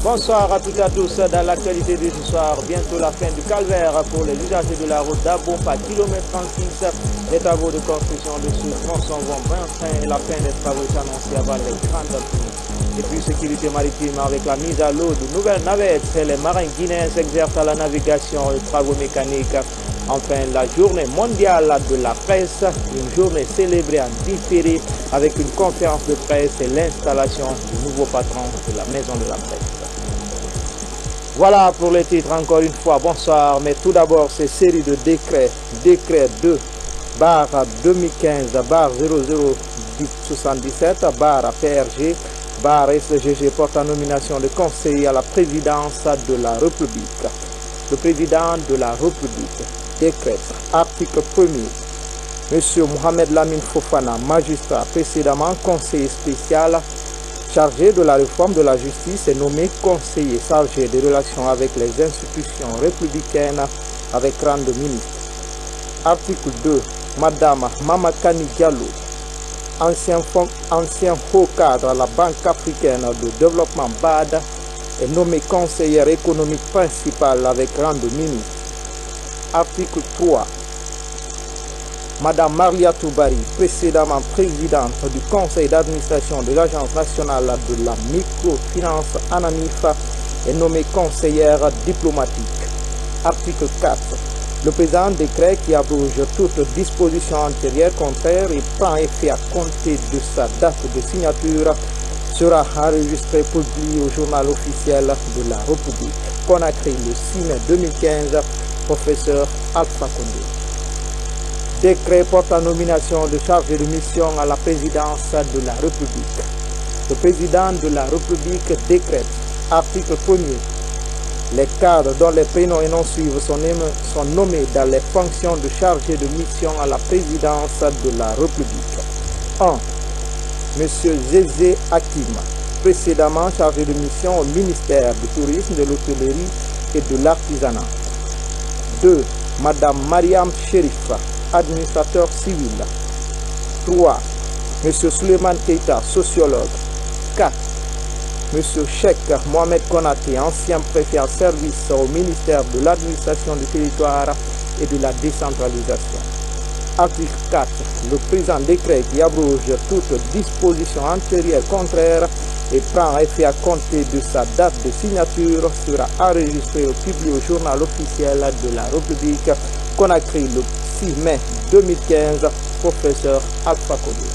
Bonsoir à toutes et à tous. Dans l'actualité de ce soir, bientôt la fin du calvaire pour les usagers de la route d'Abompa, kilomètre 36. Les travaux de construction de ce tronçon vont bien fin et la fin des travaux est annoncée avant les grandes pluies. Et puis sécurité maritime avec la mise à l'eau de nouvelles navettes. Les marins guinéens s'exercent à la navigation et travaux mécaniques. Enfin, la journée mondiale de la presse, une journée célébrée en différé avec une conférence de presse et l'installation du nouveau patron de la maison de la presse. Voilà pour les titres encore une fois, bonsoir, mais tout d'abord ces séries de décrets, décret 2, barre 2015, barre 0077, barre PRG, barre SGG porte en nomination de conseiller à la présidence de la République. Le président de la République décrète, article 1er, M. Mohamed Lamine Fofana, magistrat précédemment conseiller spécial chargé de la réforme de la justice, est nommé conseiller chargé des relations avec les institutions républicaines avec rang de ministre. Article 2. Madame Mamakani Diallo, ancien haut cadre à la Banque africaine de développement BAD, est nommée conseillère économique principale avec rang de ministre. Article 3. Madame Maria Toubari, précédemment présidente du conseil d'administration de l'Agence nationale de la microfinance ANAMIF, est nommée conseillère diplomatique. Article 4. Le présent décret qui abroge toute disposition antérieure contraire et prend effet à compter de sa date de signature sera enregistré pour publié au journal officiel de la République. Conakry le 6 mai 2015, professeur Alpha Condé. Décret porte en nomination de chargé de mission à la présidence de la République. Le président de la République décrète, article 1er, les cadres dont les prénoms et noms suivent sont nommés dans les fonctions de chargé de mission à la présidence de la République. 1. M. Zézé Hakim, précédemment chargé de mission au ministère du Tourisme, de l'Hôtellerie et de l'Artisanat. 2. Madame Mariam Chérifa, administrateur civil. 3. M. Suleiman Keita, sociologue. 4. M. Cheikh Mohamed Konaté, ancien préfet en service au ministère de l'administration du territoire et de la décentralisation. Article 4. Le présent décret qui abroge toute disposition antérieure contraire et prend effet à compter de sa date de signature sera enregistré et publié au journal officiel de la République. Conakry le 6 mai 2015, professeur Alpha Condé.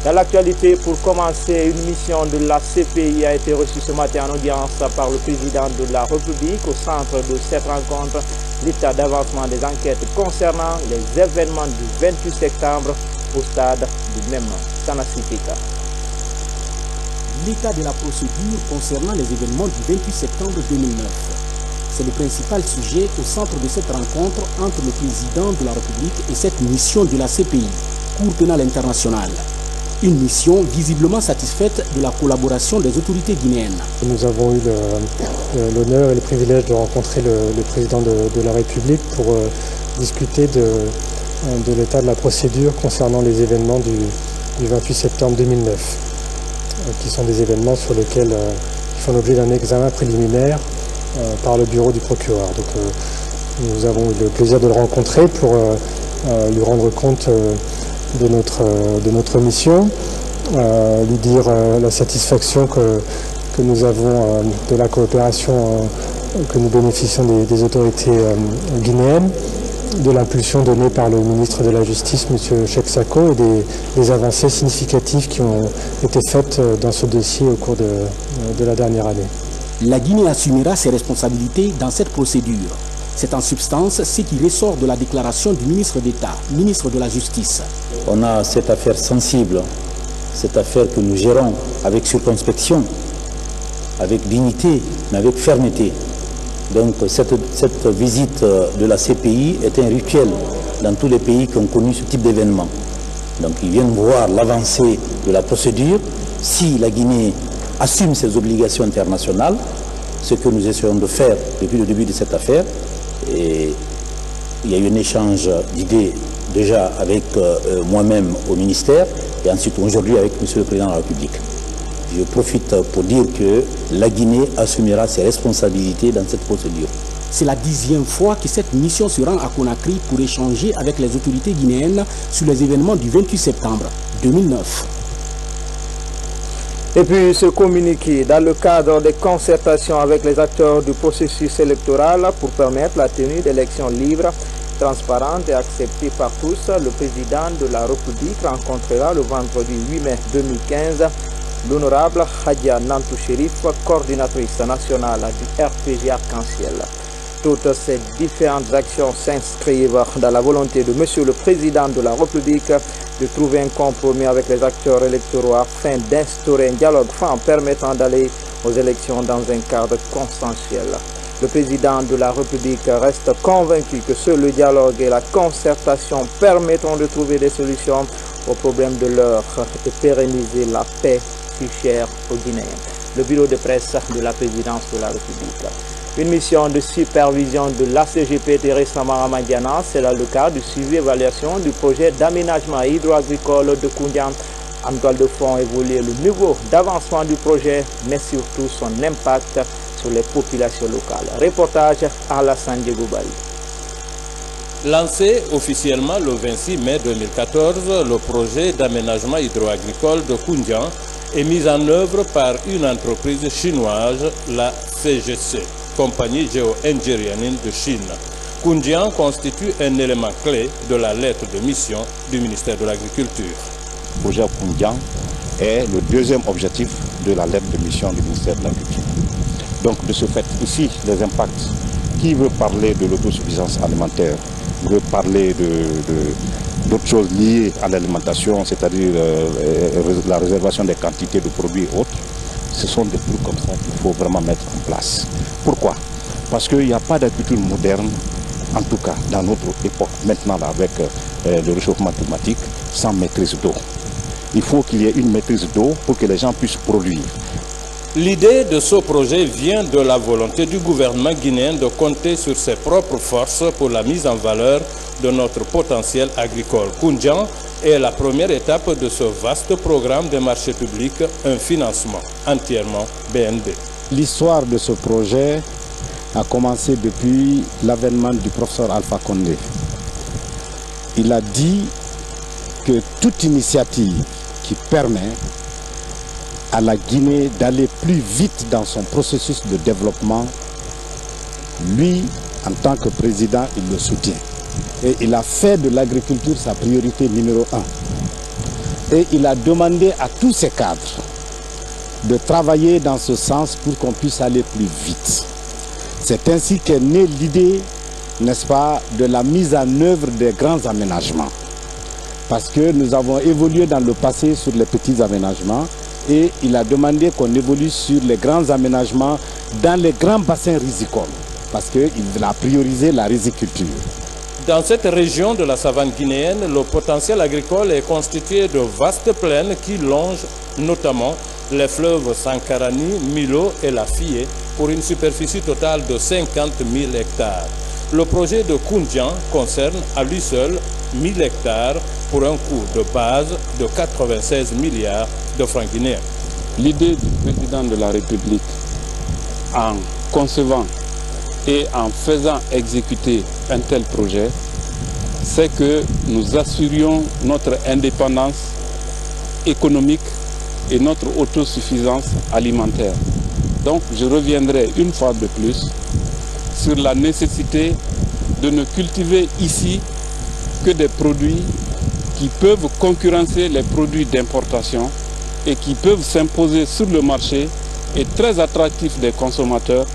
Dans l'actualité, pour commencer, une mission de la CPI a été reçue ce matin en audience par le président de la République. Au centre de cette rencontre, l'état d'avancement des enquêtes concernant les événements du 28 septembre au stade du même nom. Sanassi Keita. L'état de la procédure concernant les événements du 28 septembre 2009. C'est le principal sujet au centre de cette rencontre entre le président de la République et cette mission de la CPI, Cour pénale internationale. Une mission visiblement satisfaite de la collaboration des autorités guinéennes. Nous avons eu l'honneur et le privilège de rencontrer le président de la République pour discuter de l'état de la procédure concernant les événements du 28 septembre 2009, qui sont des événements sur lesquels ils font l'objet d'un examen préliminaire par le bureau du procureur. Donc nous avons eu le plaisir de le rencontrer pour lui rendre compte de notre mission, lui dire la satisfaction que nous avons de la coopération que nous bénéficions des autorités guinéennes, de l'impulsion donnée par le ministre de la Justice, M. Cheikh Sako, et des avancées significatives qui ont été faites dans ce dossier au cours de la dernière année. La Guinée assumera ses responsabilités dans cette procédure. C'est en substance ce qui ressort de la déclaration du ministre d'État, ministre de la Justice. On a cette affaire sensible, cette affaire que nous gérons avec circonspection, avec dignité, mais avec fermeté. Donc cette visite de la CPI est un rituel dans tous les pays qui ont connu ce type d'événement. Donc ils viennent voir l'avancée de la procédure. Si la Guinée assume ses obligations internationales, ce que nous essayons de faire depuis le début de cette affaire, et il y a eu un échange d'idées déjà avec moi-même au ministère et ensuite aujourd'hui avec M. le Président de la République. je profite pour dire que la Guinée assumera ses responsabilités dans cette procédure. C'est la 10e fois que cette mission se rend à Conakry pour échanger avec les autorités guinéennes sur les événements du 28 septembre 2009. Et puis ce communiqué dans le cadre des concertations avec les acteurs du processus électoral pour permettre la tenue d'élections libres, transparentes et acceptées par tous, le président de la République rencontrera le vendredi 8 mai 2015 l'honorable Hadia Nantou Chérif, coordinatrice nationale du RPG Arc-en-Ciel. Toutes ces différentes actions s'inscrivent dans la volonté de Monsieur le Président de la République de trouver un compromis avec les acteurs électoraux afin d'instaurer un dialogue franc permettant d'aller aux élections dans un cadre consensuel. Le Président de la République reste convaincu que seul le dialogue et la concertation permettront de trouver des solutions aux problèmes de l'heure et pérenniser la paix si chère aux Guinéens. Le bureau de presse de la présidence de la République. Une mission de supervision de l'ACGP était récemment à Madiana. C'est là le cas du suivi et évaluation du projet d'aménagement hydro-agricole de Koundian. En toile de fond évolue le niveau d'avancement du projet, mais surtout son impact sur les populations locales. Reportage à Alassane Diegoubali. Lancé officiellement le 26 mai 2014, le projet d'aménagement hydro-agricole de Koundian est mis en œuvre par une entreprise chinoise, la CGC, compagnie géo-ingérienne de Chine. Koundian constitue un élément clé de la lettre de mission du ministère de l'Agriculture. Le projet Koundian est le deuxième objectif de la lettre de mission du ministère de l'Agriculture. Donc de ce fait, ici, les impacts, qui veut parler de l'autosuffisance alimentaire, veut parler d'autres choses liées à l'alimentation, c'est-à-dire la réservation des quantités de produits et autres, ce sont des trucs comme ça qu'il faut vraiment mettre en place. Pourquoi? Parce qu'il n'y a pas d'agriculture moderne, en tout cas dans notre époque, maintenant là, avec le réchauffement climatique, sans maîtrise d'eau. Il faut qu'il y ait une maîtrise d'eau pour que les gens puissent produire. L'idée de ce projet vient de la volonté du gouvernement guinéen de compter sur ses propres forces pour la mise en valeur de notre potentiel agricole. Koundian est la première étape de ce vaste programme de marché public, un financement entièrement BND. L'histoire de ce projet a commencé depuis l'avènement du professeur Alpha Condé. Il a dit que toute initiative qui permet à la Guinée d'aller plus vite dans son processus de développement, lui, en tant que président, il le soutient. Et il a fait de l'agriculture sa priorité numéro 1. Et il a demandé à tous ses cadres de travailler dans ce sens pour qu'on puisse aller plus vite. C'est ainsi qu'est née l'idée, n'est-ce pas, de la mise en œuvre des grands aménagements. Parce que nous avons évolué dans le passé sur les petits aménagements, et il a demandé qu'on évolue sur les grands aménagements dans les grands bassins rizicoles, parce qu'il a priorisé la riziculture. Dans cette région de la savane guinéenne, le potentiel agricole est constitué de vastes plaines qui longent notamment les fleuves Sankarani, Milo et la Fié pour une superficie totale de 50 000 hectares. Le projet de Koundian concerne à lui seul 1000 hectares pour un coût de base de 96 milliards de francs guinéens. L'idée du président de la République en concevant et en faisant exécuter un tel projet, c'est que nous assurions notre indépendance économique et notre autosuffisance alimentaire. Donc je reviendrai une fois de plus sur la nécessité de ne cultiver ici que des produits qui peuvent concurrencer les produits d'importation et qui peuvent s'imposer sur le marché et très attractifs des consommateurs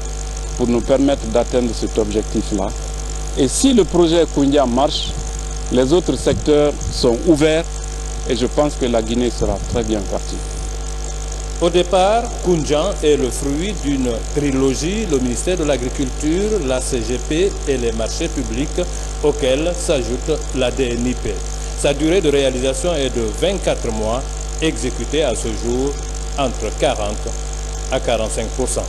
pour nous permettre d'atteindre cet objectif-là. Et si le projet Koundian marche, les autres secteurs sont ouverts et je pense que la Guinée sera très bien partie. Au départ, Koundian est le fruit d'une trilogie, le ministère de l'Agriculture, la CGP et les marchés publics, auxquels s'ajoute la DNIP. Sa durée de réalisation est de 24 mois, exécutée à ce jour entre 40 à 45%.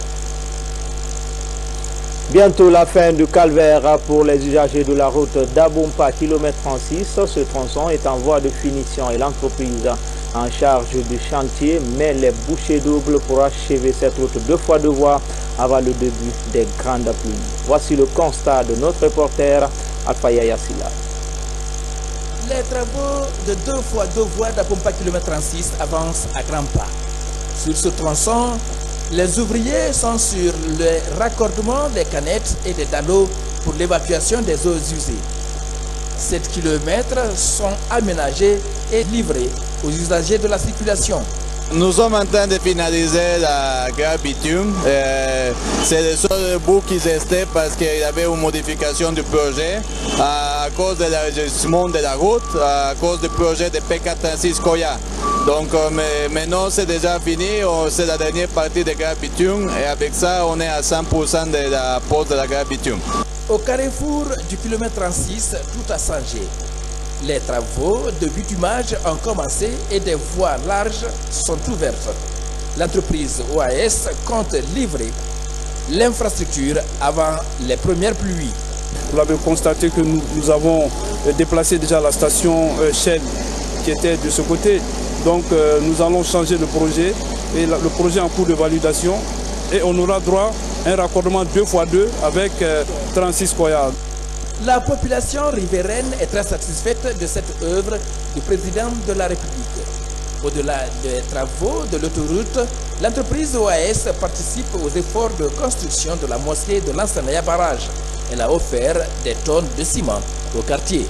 Bientôt la fin du calvaire pour les usagers de la route d'Aboumpa, kilomètre 36. Ce tronçon est en voie de finition et l'entreprise en charge du chantier met les bouchées doubles pour achever cette route 2 fois 2 voies avant le début des grandes pluies. Voici le constat de notre reporter Alpha Yaya Silla. Les travaux de 2 fois 2 voies d'Apompa km 36 avancent à grands pas. Sur ce tronçon, les ouvriers sont sur le raccordement des canettes et des dallos pour l'évacuation des eaux usées. 7 km sont aménagés et livrés aux usagers de la circulation. Nous sommes en train de finaliser la gare bitume. C'est le seul bout qui restait parce qu'il y avait une modification du projet à cause de l'enregistrement de la route, à cause du projet de P436 Koya. Donc maintenant c'est déjà fini, c'est la dernière partie de gare bitume et avec ça on est à 100% de la pose de la gare bitume. Au carrefour du kilomètre 36, tout a changé. Les travaux de bitumage ont commencé et des voies larges sont ouvertes. L'entreprise OAS compte livrer l'infrastructure avant les premières pluies. Vous l'avez constaté que nous avons déplacé déjà la station Shell qui était de ce côté. Donc nous allons changer le projet et le projet en cours de validation et on aura droit à un raccordement 2 x 2 avec 36 Koya. La population riveraine est très satisfaite de cette œuvre du président de la République. Au-delà des travaux de l'autoroute, l'entreprise OAS participe aux efforts de construction de la mosquée de l'Ansanaya Barrage. Elle a offert des tonnes de ciment au quartier.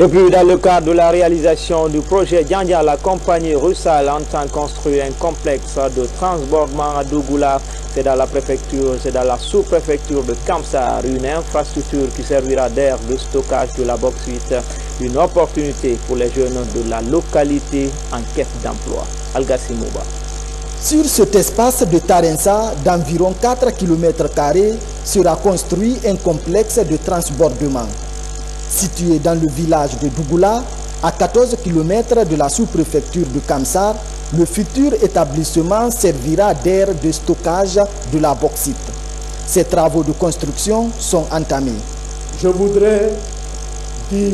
Et puis, dans le cadre de la réalisation du projet Djandia, la compagnie Rusal entend construire un complexe de transbordement à Dougoula. C'est dans la préfecture, c'est dans la sous-préfecture de Kamsar, une infrastructure qui servira d'aire de stockage de la bauxite, une opportunité pour les jeunes de la localité en quête d'emploi. Algassi Mouba. Sur cet espace de Tarensa d'environ 4 km² sera construit un complexe de transbordement. Situé dans le village de Dougoula, à 14 km de la sous-préfecture de Kamsar, le futur établissement servira d'aire de stockage de la bauxite. Ces travaux de construction sont entamés. Je voudrais dire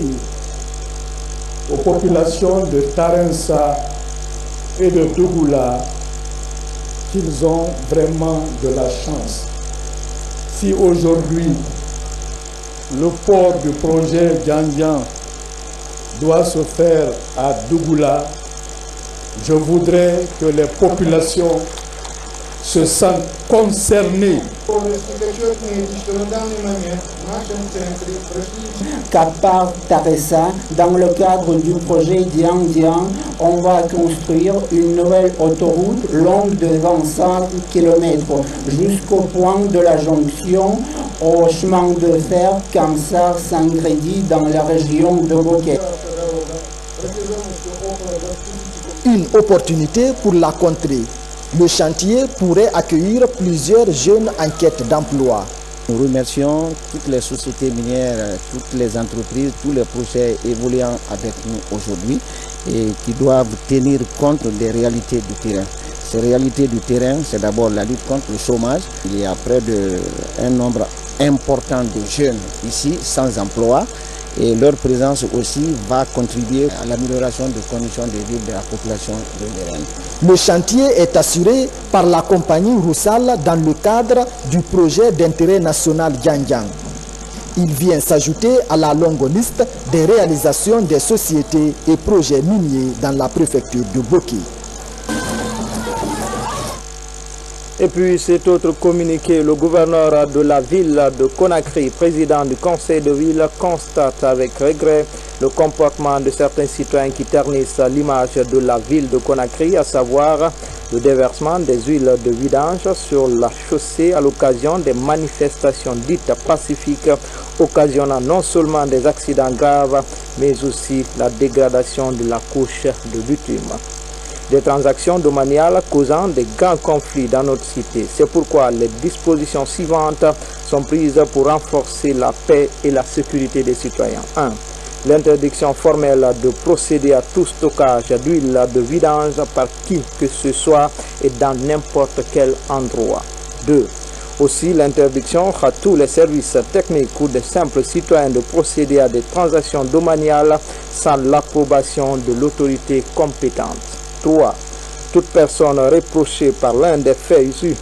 aux populations de Tarensa et de Dougoula qu'ils ont vraiment de la chance. Si aujourd'hui, le port du projet Djandian doit se faire à Dougoula, je voudrais que les populations se sentent concernées. Par Taressa, dans le cadre du projet Djandian, on va construire une nouvelle autoroute longue de 25 km jusqu'au point de la jonction au chemin de fer Kamsar-Sangredi dans la région de Boké. Une opportunité pour la contrée. Le chantier pourrait accueillir plusieurs jeunes en quête d'emploi. Nous remercions toutes les sociétés minières, toutes les entreprises, tous les projets évoluant avec nous aujourd'hui et qui doivent tenir compte des réalités du terrain. Ces réalités du terrain, c'est d'abord la lutte contre le chômage. Il y a près d'un nombre important de jeunes ici sans emploi. Et leur présence aussi va contribuer à l'amélioration des conditions de vie de la population de l'Irène. Le chantier est assuré par la compagnie Rusal dans le cadre du projet d'intérêt national Djandian. Il vient s'ajouter à la longue liste des réalisations des sociétés et projets miniers dans la préfecture de Boké. Et puis cet autre communiqué, le gouverneur de la ville de Conakry, président du conseil de ville, constate avec regret le comportement de certains citoyens qui ternissent l'image de la ville de Conakry, à savoir le déversement des huiles de vidange sur la chaussée à l'occasion des manifestations dites pacifiques, occasionnant non seulement des accidents graves, mais aussi la dégradation de la couche de bitume. Des transactions domaniales causant des grands conflits dans notre cité. C'est pourquoi les dispositions suivantes sont prises pour renforcer la paix et la sécurité des citoyens. 1. L'interdiction formelle de procéder à tout stockage d'huile de vidange par qui que ce soit et dans n'importe quel endroit. 2. Aussi, l'interdiction à tous les services techniques ou des simples citoyens de procéder à des transactions domaniales sans l'approbation de l'autorité compétente. 3. Toute personne reprochée par l'un des faits issus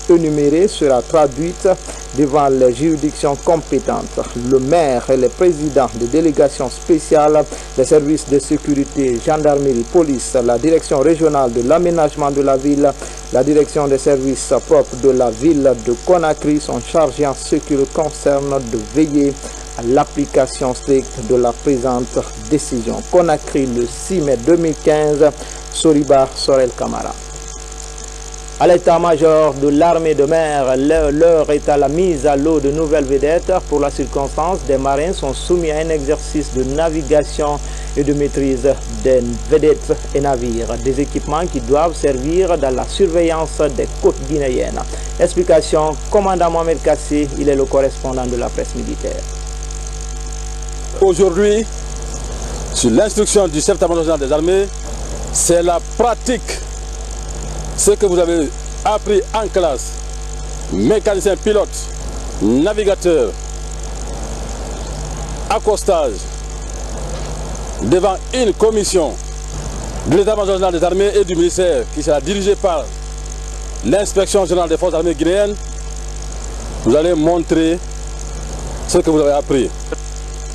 énumérés sera traduite devant les juridictions compétentes. Le maire et les présidents des délégations spéciales, les services de sécurité, gendarmerie, police, la direction régionale de l'aménagement de la ville, la direction des services propres de la ville de Conakry sont chargés en ce qui le concerne de veiller à l'application stricte de la présente décision. Conakry, le 6 mai 2015, Soriba Sorel Kamara. À l'état-major de l'armée de mer, l'heure est à la mise à l'eau de nouvelles vedettes. Pour la circonstance, des marins sont soumis à un exercice de navigation et de maîtrise des vedettes et navires. Des équipements qui doivent servir dans la surveillance des côtes guinéennes. Explication, commandant Mohamed Kassé, il est le correspondant de la presse militaire. Aujourd'hui, sur l'instruction du chef d'état-major général des armées, c'est la pratique. Ce que vous avez appris en classe, mécanicien pilote, navigateur, accostage, devant une commission de l'état-major général des armées et du ministère qui sera dirigée par l'inspection générale des forces armées guinéennes, vous allez montrer ce que vous avez appris.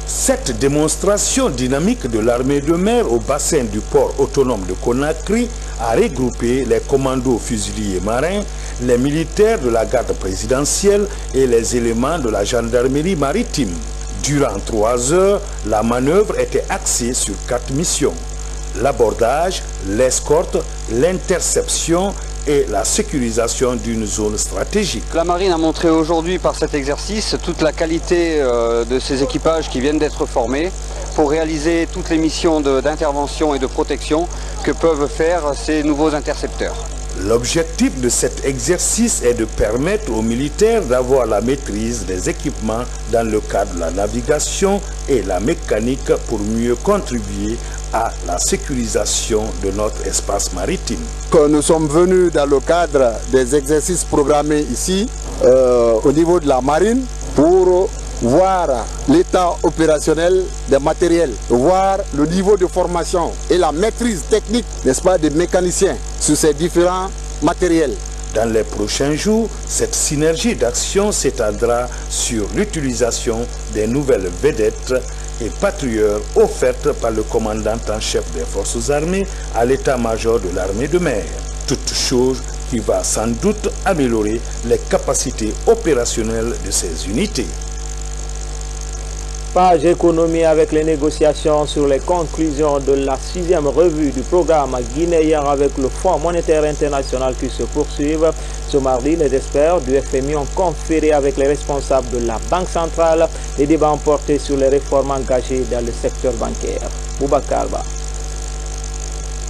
Cette démonstration dynamique de l'armée de mer au bassin du port autonome de Conakry a regroupé les commandos fusiliers marins, les militaires de la garde présidentielle et les éléments de la gendarmerie maritime. Durant 3 heures, la manœuvre était axée sur 4 missions: l'abordage, l'escorte, l'interception et la sécurisation d'une zone stratégique. La marine a montré aujourd'hui par cet exercice toute la qualité de ces équipages qui viennent d'être formés pour réaliser toutes les missions d'intervention et de protection que peuvent faire ces nouveaux intercepteurs. L'objectif de cet exercice est de permettre aux militaires d'avoir la maîtrise des équipements dans le cadre de la navigation et la mécanique pour mieux contribuer à la sécurisation de notre espace maritime. Nous sommes venus dans le cadre des exercices programmés ici au niveau de la marine pour voir l'état opérationnel des matériels, voir le niveau de formation et la maîtrise technique, n'est-ce pas, des mécaniciens sur ces différents matériels. Dans les prochains jours, cette synergie d'action s'étendra sur l'utilisation des nouvelles vedettes et patrouilleurs offertes par le commandant en chef des forces armées à l'état-major de l'armée de mer. Toute chose qui va sans doute améliorer les capacités opérationnelles de ces unités. Page économie avec les négociations sur les conclusions de la 6e revue du programme guinéen avec le Fonds monétaire international qui se poursuivent. Ce mardi, les experts du FMI ont conféré avec les responsables de la Banque centrale. Les débats ont porté sur les réformes engagées dans le secteur bancaire. Boubacar Ba.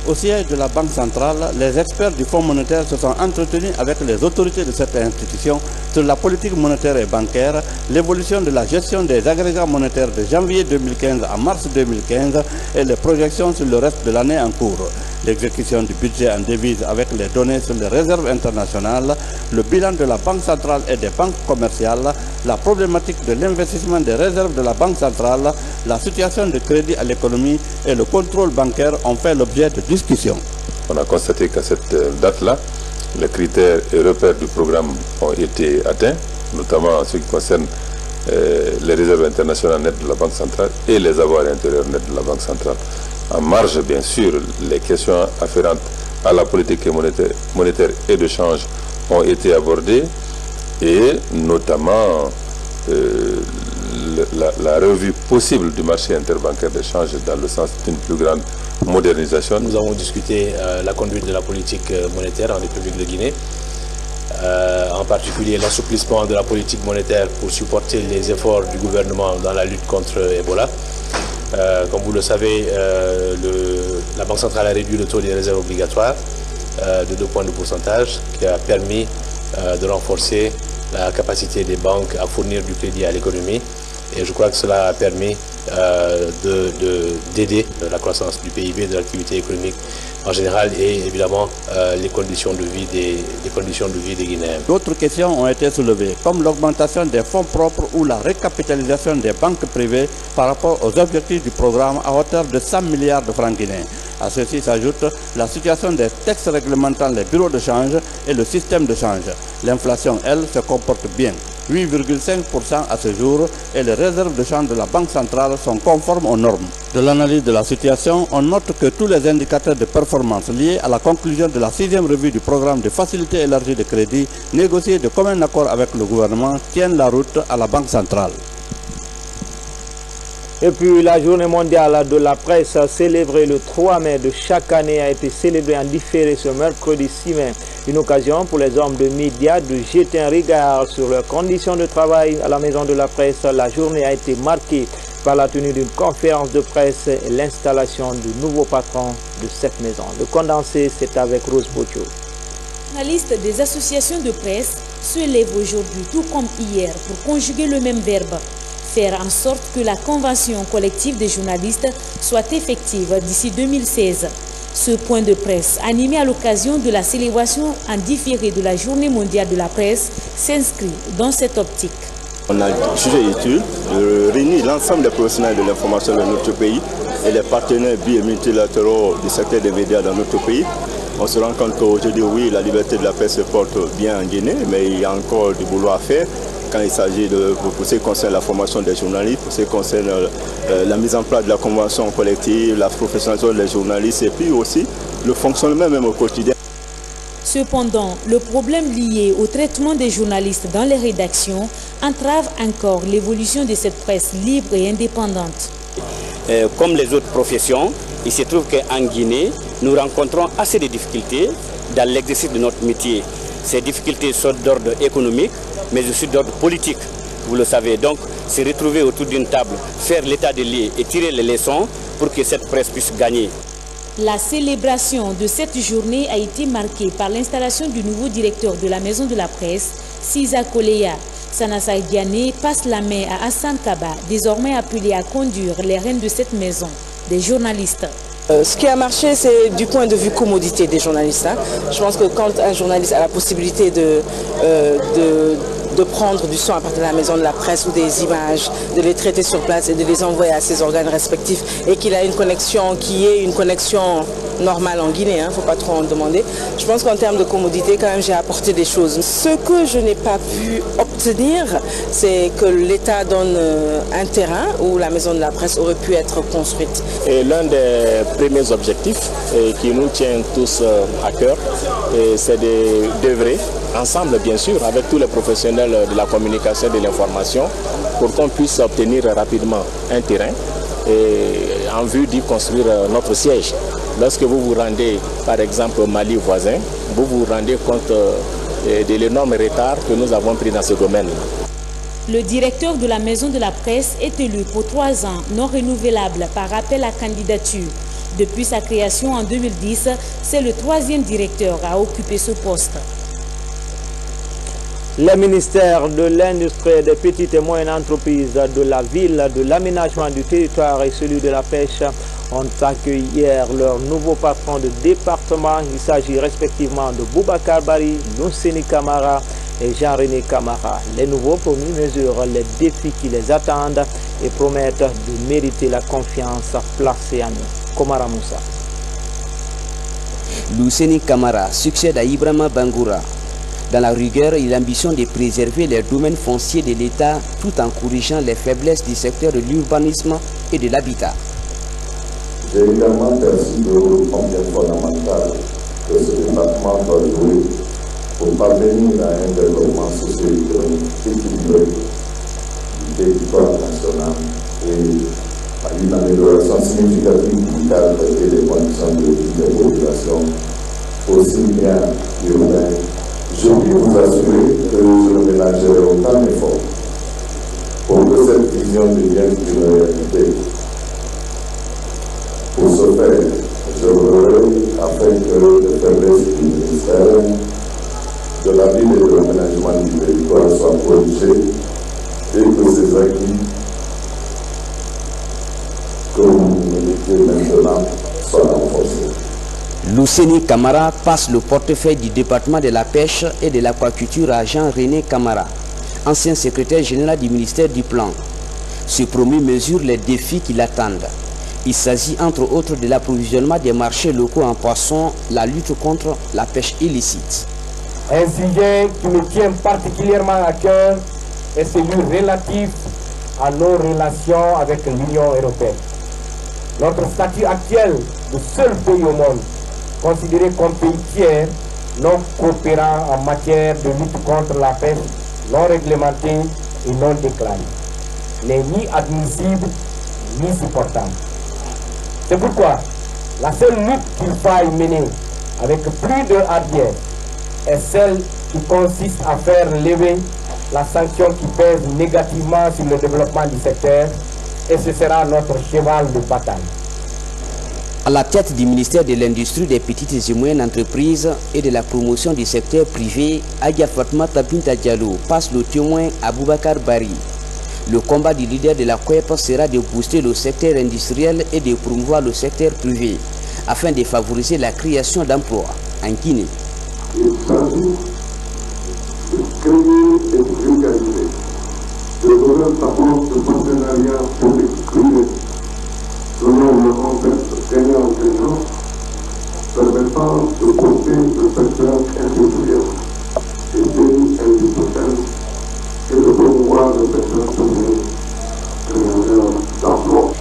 Au siège de la Banque centrale, les experts du Fonds monétaire se sont entretenus avec les autorités de cette institution sur la politique monétaire et bancaire, l'évolution de la gestion des agrégats monétaires de janvier 2015 à mars 2015 et les projections sur le reste de l'année en cours. L'exécution du budget en devise avec les données sur les réserves internationales, le bilan de la Banque centrale et des banques commerciales, la problématique de l'investissement des réserves de la Banque centrale, la situation de crédit à l'économie et le contrôle bancaire ont fait l'objet de discussions. On a constaté qu'à cette date-là, les critères et repères du programme ont été atteints, notamment en ce qui concerne les réserves internationales nettes de la Banque centrale et les avoirs intérieurs nets de la Banque centrale. En marge, bien sûr, les questions afférentes à la politique monétaire et de change ont été abordées, et notamment la revue possible du marché interbancaire d'échange dans le sens d'une plus grande modernisation. Nous avons discuté la conduite de la politique monétaire en République de Guinée, en particulier l'assouplissement de la politique monétaire pour supporter les efforts du gouvernement dans la lutte contre Ebola. Comme vous le savez, la Banque centrale a réduit le taux des réserves obligatoires de 2 points de pourcentage, qui a permis de renforcer la capacité des banques à fournir du crédit à l'économie. Et je crois que cela a permis d'aider la croissance du PIB, de l'activité économique en général et évidemment les conditions de vie des Guinéens. D'autres questions ont été soulevées, comme l'augmentation des fonds propres ou la récapitalisation des banques privées par rapport aux objectifs du programme à hauteur de 100 milliards de francs guinéens. À ceci s'ajoute la situation des textes réglementant les bureaux de change et le système de change. L'inflation, elle, se comporte bien. 8,5% à ce jour et les réserves de change de la Banque centrale sont conformes aux normes. De l'analyse de la situation, on note que tous les indicateurs de performance liés à la conclusion de la 6e revue du programme de facilité élargie de crédit négocié de commun accord avec le gouvernement tiennent la route à la Banque centrale. Et puis la journée mondiale de la presse célébrée le 3 mai de chaque année a été célébrée en différé ce mercredi 6 mai. Une occasion pour les hommes de médias de jeter un regard sur leurs conditions de travail à la maison de la presse. La journée a été marquée par la tenue d'une conférence de presse et l'installation du nouveau patron de cette maison. Le condensé, c'est avec Rose Bocho. Les journalistes des associations de presse se lèvent aujourd'hui, tout comme hier, pour conjuguer le même verbe. Faire en sorte que la convention collective des journalistes soit effective d'ici 2016. Ce point de presse, animé à l'occasion de la célébration en différé de la Journée mondiale de la presse, s'inscrit dans cette optique. On a jugé utile de réunir l'ensemble des professionnels de l'information de notre pays et les partenaires bi- et multilatéraux du secteur des médias dans notre pays. On se rend compte qu'aujourd'hui, oui, la liberté de la presse se porte bien en Guinée, mais il y a encore du boulot à faire. Quand il s'agit pour ce qui concerne la formation des journalistes, pour ce qui concerne la mise en place de la convention collective, la professionnalisation des journalistes et puis aussi le fonctionnement même au quotidien. Cependant, le problème lié au traitement des journalistes dans les rédactions entrave encore l'évolution de cette presse libre et indépendante. Comme les autres professions, il se trouve qu'en Guinée, nous rencontrons assez de difficultés dans l'exercice de notre métier. Ces difficultés sont d'ordre économique, mais aussi d'ordre politique, vous le savez. Donc, se retrouver autour d'une table, faire l'état des lieux et tirer les leçons pour que cette presse puisse gagner. La célébration de cette journée a été marquée par l'installation du nouveau directeur de la Maison de la Presse, Sisa Koleya. Sanassa Diané passe la main à Hassan Kaba, désormais appelé à conduire les rênes de cette maison, des journalistes. Ce qui a marché, c'est du point de vue commodité des journalistes. Je pense que quand un journaliste a la possibilité de prendre du son à partir de la maison de la presse ou des images, de les traiter sur place et de les envoyer à ses organes respectifs et qu'il a une connexion qui est une connexion normale en Guinée, il ne faut pas trop en demander. Je pense qu'en termes de commodité, quand même, j'ai apporté des choses. Ce que je n'ai pas pu obtenir, c'est que l'État donne un terrain où la maison de la presse aurait pu être construite. Et l'un des premiers objectifs qui nous tient tous à cœur, c'est d'œuvrer ensemble, bien sûr, avec tous les professionnels de la communication et de l'information, pour qu'on puisse obtenir rapidement un terrain et en vue d'y construire notre siège. Lorsque vous vous rendez, par exemple, au Mali voisin, vous vous rendez compte de l'énorme retard que nous avons pris dans ce domaine. Le directeur de la Maison de la Presse est élu pour 3 ans non renouvelables par appel à candidature. Depuis sa création en 2010, c'est le 3e directeur à occuper ce poste. Les ministères de l'Industrie, des petites et moyennes entreprises de la ville, de l'aménagement du territoire et celui de la pêche ont accueilli hier leur nouveau patron de département. Il s'agit respectivement de Boubacar Bari, Nousseni Kamara et Jean-René Kamara. Les nouveaux promis mesurent les défis qui les attendent et promettent de mériter la confiance placée en eux. Komara Moussa. Nousseni Kamara succède à Ibrahima Bangoura. Dans la rigueur, il ambitionne de préserver les domaines fonciers de l'État tout en corrigeant les faiblesses du secteur de l'urbanisme et de l'habitat. J'ai également perçu le rôle combien fondamental que ce département doit jouer pour parvenir à un développement socio-économique équilibré du territoire national et à une amélioration significative du cadre et des conditions de vie des populations, aussi bien urbaines. Je puis vous assurer que je ne ménagerai aucun effort pour que cette vision devienne une réalité. Pour ce faire, je voudrais, afin que les faiblesses du ministère de la ville et de l'aménagement du territoire soient corrigées et que ces acquis dès maintenant soit renforcée. Luceni Camara passe le portefeuille du département de la pêche et de l'aquaculture à Jean-René Camara, ancien secrétaire général du ministère du Plan. Ce promu mesure les défis qui l'attendent. Il s'agit entre autres de l'approvisionnement des marchés locaux en poissons, la lutte contre la pêche illicite. Un sujet qui me tient particulièrement à cœur est celui relatif à nos relations avec l'Union européenne. Notre statut actuel de seul pays au monde, considéré comme pays tiers, non coopérant en matière de lutte contre la pêche non réglementée et non déclarée, n'est ni admissible ni supportable. C'est pourquoi la seule lutte qu'il faille mener avec plus de hardiesse est celle qui consiste à faire lever la sanction qui pèse négativement sur le développement du secteur, et ce sera notre cheval de bataille. À la tête du ministère de l'Industrie, des petites et moyennes entreprises et de la promotion du secteur privé, Agia Fatmata Binta Diallo passe le témoin à Boubacar Bari. Le combat du leader de la COEP sera de booster le secteur industriel et de promouvoir le secteur privé afin de favoriser la création d'emplois en Guinée. Il s'agit de créer et de vulgariser de nouvelles approches de partenariat public-privé selon le concept gagnant-gagnant permettant de porter le secteur industriel et semi-industriel et de promouvoir le secteur privé créateur d'emplois.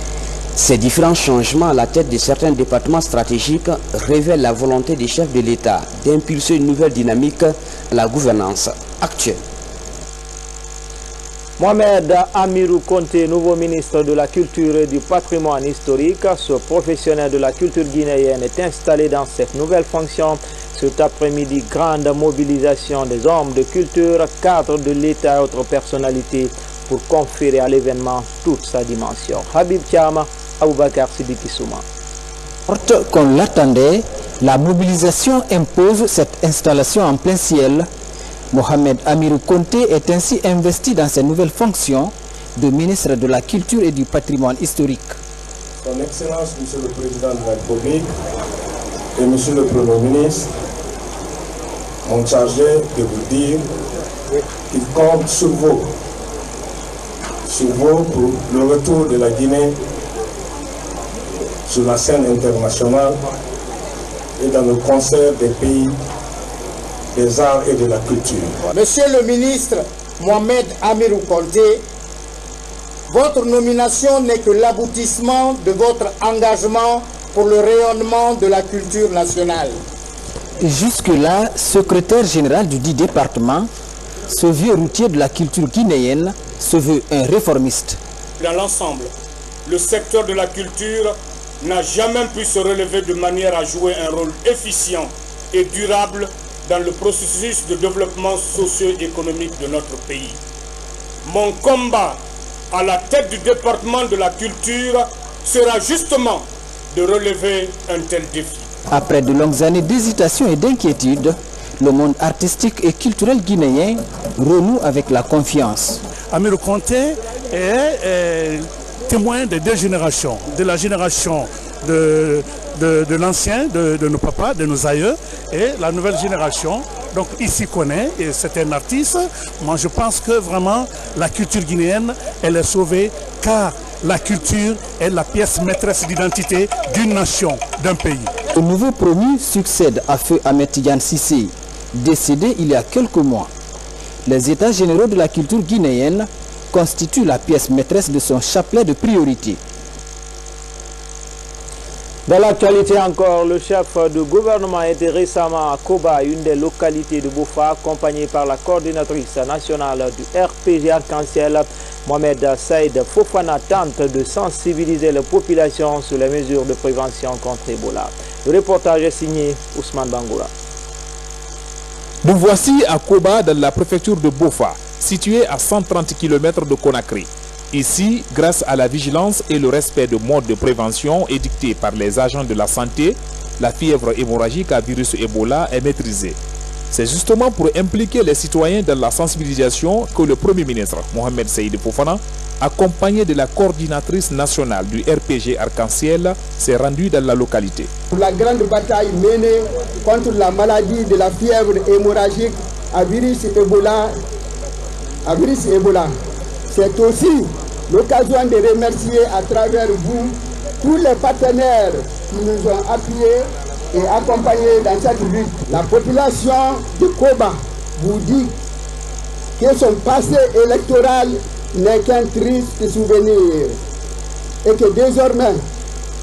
Ces différents changements à la tête de certains départements stratégiques révèlent la volonté des chefs de l'État d'impulser une nouvelle dynamique à la gouvernance actuelle. Mohamed Amirou Konté, nouveau ministre de la Culture et du Patrimoine historique, ce professionnel de la culture guinéenne est installé dans cette nouvelle fonction. Cet après-midi, grande mobilisation des hommes de culture, cadres de l'État et autres personnalités pour conférer à l'événement toute sa dimension. Habib Thiama, Aboubakar Sidiki Souma. Qu'on l'attendait, la mobilisation impose cette installation en plein ciel. Mohamed Amirou Konté est ainsi investi dans ses nouvelles fonctions de ministre de la Culture et du Patrimoine historique. Son Excellence, Monsieur le Président de la République et Monsieur le Premier ministre m'ont chargé de vous dire qu'ils comptent sur vous pour le retour de la Guinée sur la scène internationale et dans le concert des pays des arts et de la culture. Monsieur le ministre Mohamed Amirou Konté, votre nomination n'est que l'aboutissement de votre engagement pour le rayonnement de la culture nationale. Jusque-là, secrétaire général du dit département, ce vieux routier de la culture guinéenne se veut un réformiste. Dans l'ensemble, le secteur de la culture n'a jamais pu se relever de manière à jouer un rôle efficient et durable dans le processus de développement socio-économique de notre pays. Mon combat à la tête du département de la culture sera justement de relever un tel défi. Après de longues années d'hésitation et d'inquiétude, le monde artistique et culturel guinéen renoue avec la confiance. Amirou Konté est témoin des deux générations, de la génération de l'ancien, de nos papas, de nos aïeux, et la nouvelle génération. Donc il s'y connaît et c'est un artiste. Moi je pense que vraiment la culture guinéenne, elle est sauvée car la culture est la pièce maîtresse d'identité d'une nation, d'un pays. Le nouveau promu succède à Feu Ahmed Tidiane Cissé, décédé il y a quelques mois. Les états généraux de la culture guinéenne constituent la pièce maîtresse de son chapelet de priorité. Dans l'actualité encore, le chef du gouvernement était récemment à Koba, une des localités de Boufa, accompagné par la coordinatrice nationale du RPG Arc-en-Ciel. Mohamed Saïd Fofana tente de sensibiliser les populations sur les mesures de prévention contre Ebola. Le reportage est signé Ousmane Bangoura. Nous voici à Koba, dans la préfecture de Boufa, située à 130 km de Conakry. Ici, grâce à la vigilance et le respect de modes de prévention édictés par les agents de la santé, la fièvre hémorragique à virus Ebola est maîtrisée. C'est justement pour impliquer les citoyens dans la sensibilisation que le Premier ministre, Mohamed Saïd Fofana, accompagné de la coordinatrice nationale du RPG Arc-en-Ciel, s'est rendu dans la localité. Pour la grande bataille menée contre la maladie de la fièvre hémorragique à virus Ebola, c'est aussi l'occasion de remercier à travers vous tous les partenaires qui nous ont appuyés et accompagnés dans cette lutte. La population de Koba vous dit que son passé électoral n'est qu'un triste souvenir et que désormais,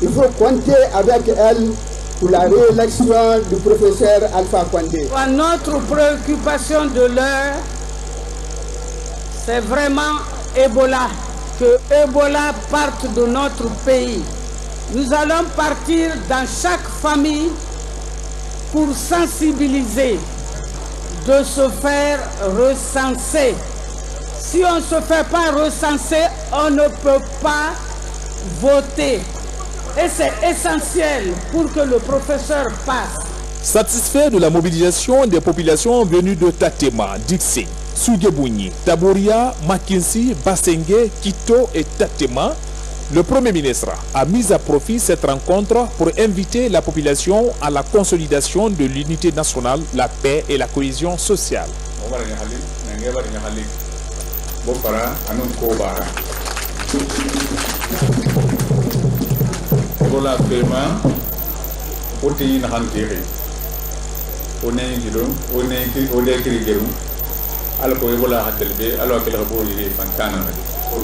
il faut compter avec elle pour la réélection du professeur Alpha Condé. Notre préoccupation de l'heure, c'est vraiment Ebola. Que Ebola parte de notre pays. Nous allons partir dans chaque famille pour sensibiliser, de se faire recenser. Si on ne se fait pas recenser, on ne peut pas voter. Et c'est essentiel pour que le professeur passe. Satisfait de la mobilisation des populations venues de Tatema, Dixé, Souguebouni, Taboria, Makinsi, Basengue, Kito et Tatema, le Premier ministre a mis à profit cette rencontre pour inviter la population à la consolidation de l'unité nationale, la paix et la cohésion sociale.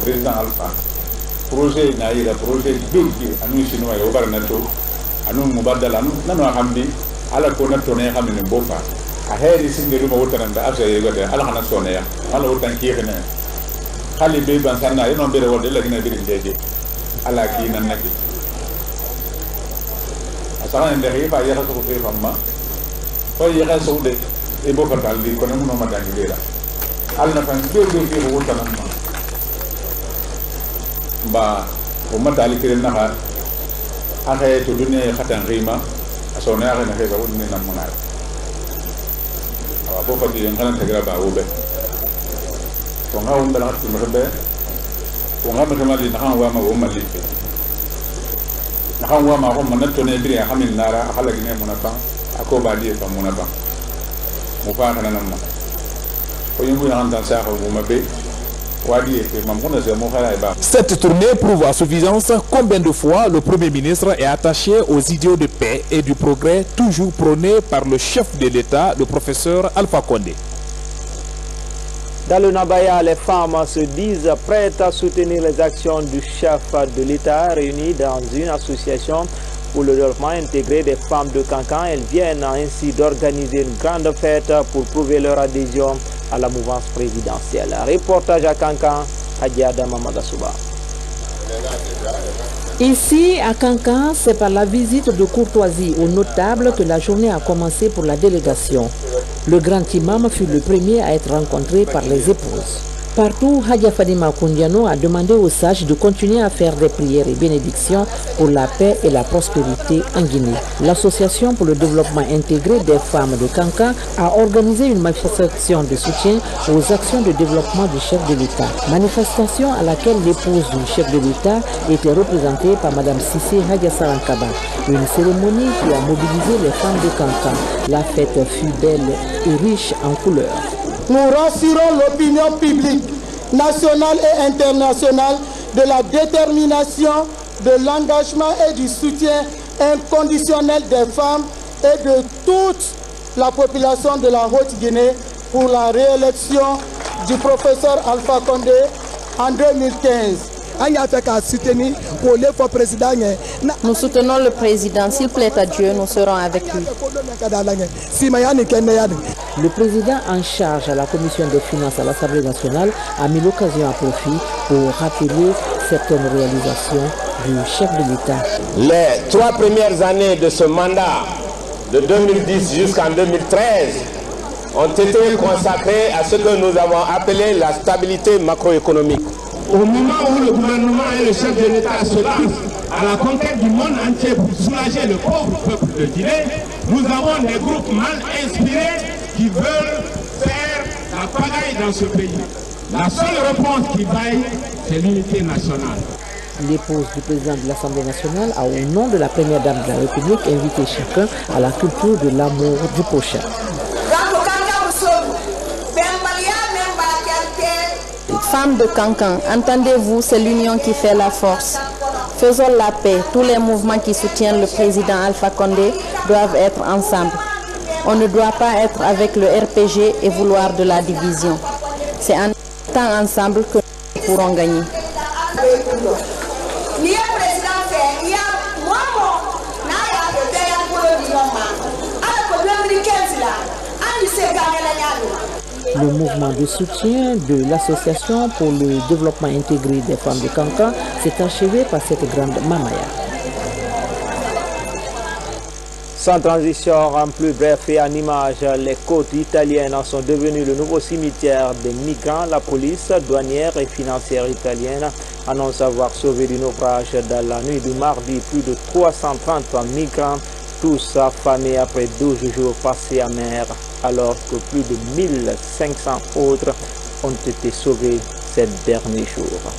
Président Alpha, projet naïra, projet big, anu chinois au barnato, anu mubadala, nanu hambi, ala kona tonne hamine bofa. A heri singeru ma utananda, asa yegade, ala hana sonaya, ala utan kiyene. Khali be bansana, ino bere wode la gina birin deje, ala ki nanaki. Asana nderi fa yara so fe famma, fa yara so de e bofa taldi kono no madangi dera. Alna fan kebe ke utananda. Ba ummatali kirin naka ake to dunia khatan rima asona ake nake ba wudni namuna awa bo fati ngana tagira ba wobe ko nga won dala tu mebe ko nga mebe li naka wa ma wo mali fe naka wa ma ko man to ne biri hamin nara akala gine munata ako ba di fa munata mu fa kana namma ko yimbu na anta sa ko mo mebe. Cette tournée prouve à suffisance combien de fois le Premier ministre est attaché aux idéaux de paix et du progrès toujours prônés par le chef de l'État, le professeur Alpha Condé. Dans le Nabaya, les femmes se disent prêtes à soutenir les actions du chef de l'État réunies dans une association pour le développement intégré des femmes de Kankan. Elles viennent ainsi d'organiser une grande fête pour prouver leur adhésion à la mouvance présidentielle. Reportage à Kankan, Hadiada Mamadasouba. Ici, à Kankan, c'est par la visite de courtoisie aux notables que la journée a commencé pour la délégation. Le grand imam fut le premier à être rencontré par les épouses. Partout, Hadja Fadima Koundiano a demandé aux sages de continuer à faire des prières et bénédictions pour la paix et la prospérité en Guinée. L'Association pour le développement intégré des femmes de Kankan a organisé une manifestation de soutien aux actions de développement du chef de l'État. Manifestation à laquelle l'épouse du chef de l'État était représentée par Mme Sissé Hadja Sarankaba. Une cérémonie qui a mobilisé les femmes de Kankan. La fête fut belle et riche en couleurs. Nous rassurons l'opinion publique nationale et internationale de la détermination, de l'engagement et du soutien inconditionnel des femmes et de toute la population de la Haute-Guinée pour la réélection du professeur Alpha Condé en 2015. Nous soutenons le président. S'il plaît à Dieu, nous serons avec lui. Le président en charge à la commission des finances à l'Assemblée nationale a mis l'occasion à profit pour rappeler certaines réalisations du chef de l'État. Les 3 premières années de ce mandat, de 2010 jusqu'en 2013, ont été consacrées à ce que nous avons appelé la stabilité macroéconomique. Au moment où le gouvernement et le chef de l'État se lancent à la conquête du monde entier pour soulager le pauvre peuple de Guinée, nous avons des groupes mal inspirés qui veulent faire la pagaille dans ce pays. La seule réponse qui vaille, c'est l'unité nationale. L'épouse du président de l'Assemblée nationale a, au nom de la première dame de la République, invité chacun à la culture de l'amour du prochain. Femmes de Kankan, entendez-vous, c'est l'union qui fait la force. Faisons la paix. Tous les mouvements qui soutiennent le président Alpha Condé doivent être ensemble. On ne doit pas être avec le RPG et vouloir de la division. C'est en étant ensemble que nous pourrons gagner. Le mouvement de soutien de l'Association pour le développement intégré des femmes de Kankan s'est achevé par cette grande mamaya. Sans transition, en plus bref et en image, les côtes italiennes sont devenues le nouveau cimetière des migrants. La police douanière et financière italienne annonce avoir sauvé du naufrage dans la nuit du mardi plus de 330 migrants, tous affamés après 12 jours passés à mer, alors que plus de 1500 autres ont été sauvés ces derniers jours.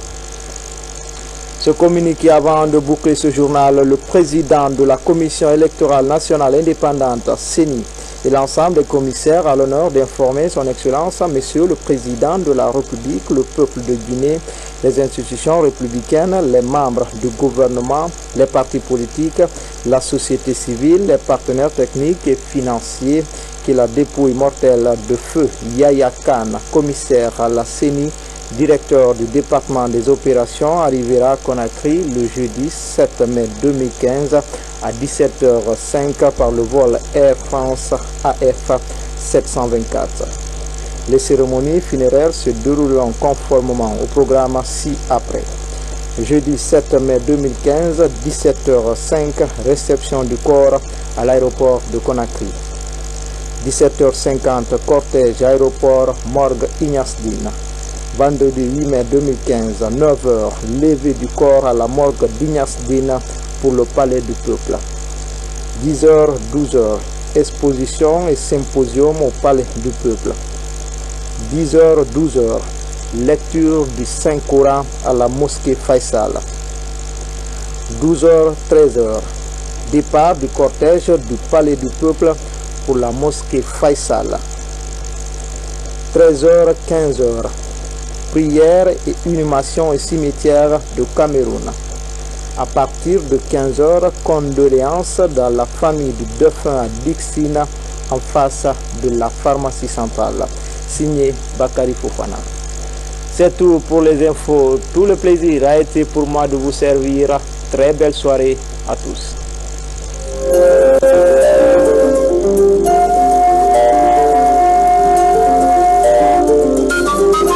Ce communiqué avant de boucler ce journal, le président de la Commission électorale nationale indépendante, CENI, et l'ensemble des commissaires à l'honneur d'informer son Excellence, Monsieur le Président de la République, le peuple de Guinée, les institutions républicaines, les membres du gouvernement, les partis politiques, la société civile, les partenaires techniques et financiers, que la dépouille mortelle de feu Yaya Khan, commissaire à la CENI, directeur du département des opérations, arrivera à Conakry le jeudi 7 mai 2015 à 17h05 par le vol Air France AF 724. Les cérémonies funéraires se dérouleront conformément au programme ci-après. Jeudi 7 mai 2015, 17h05, réception du corps à l'aéroport de Conakry. 17h50, cortège aéroport morgue Ignace Dine. Vendredi 8 mai 2015, 9h, levée du corps à la morgue d'Ignace Dine pour le Palais du Peuple. 10h, 12h, exposition et symposium au Palais du Peuple. 10h, 12h, lecture du Saint-Coran à la mosquée Faisal. 12h, 13h, départ du cortège du Palais du Peuple pour la mosquée Faisal. 13h, 15h, prière et inhumation au cimetière de Cameroun. À partir de 15h, condoléances dans la famille du défunt à Dixina en face de la pharmacie centrale. Signé Bakary Fofana. C'est tout pour les infos. Tout le plaisir a été pour moi de vous servir. Très belle soirée à tous.